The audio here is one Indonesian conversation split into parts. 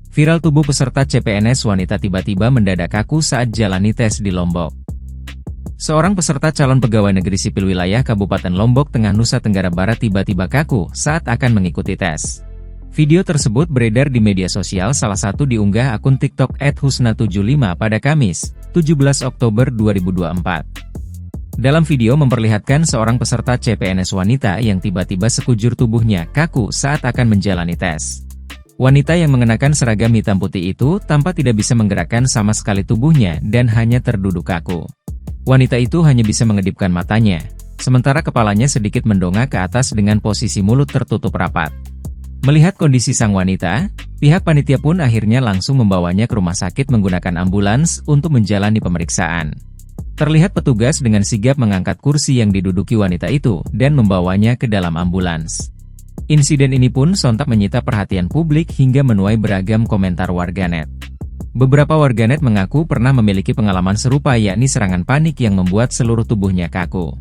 Viral tubuh peserta CPNS wanita tiba-tiba mendadak kaku saat jalani tes di Lombok. Seorang peserta calon pegawai negeri sipil wilayah Kabupaten Lombok Tengah, Nusa Tenggara Barat tiba-tiba kaku saat akan mengikuti tes. Video tersebut beredar di media sosial, salah satu diunggah akun TikTok @husna75 pada Kamis, 17 Oktober 2024. Dalam video memperlihatkan seorang peserta CPNS wanita yang tiba-tiba sekujur tubuhnya kaku saat akan menjalani tes. Wanita yang mengenakan seragam hitam putih itu tampak tidak bisa menggerakkan sama sekali tubuhnya dan hanya terduduk kaku. Wanita itu hanya bisa mengedipkan matanya, sementara kepalanya sedikit mendongak ke atas dengan posisi mulut tertutup rapat. Melihat kondisi sang wanita, pihak panitia pun akhirnya langsung membawanya ke rumah sakit menggunakan ambulans untuk menjalani pemeriksaan. Terlihat petugas dengan sigap mengangkat kursi yang diduduki wanita itu dan membawanya ke dalam ambulans. Insiden ini pun sontak menyita perhatian publik hingga menuai beragam komentar warganet. Beberapa warganet mengaku pernah memiliki pengalaman serupa, yakni serangan panik yang membuat seluruh tubuhnya kaku.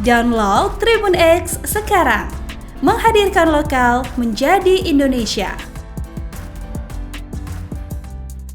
Download Tribun X sekarang, menghadirkan lokal menjadi Indonesia.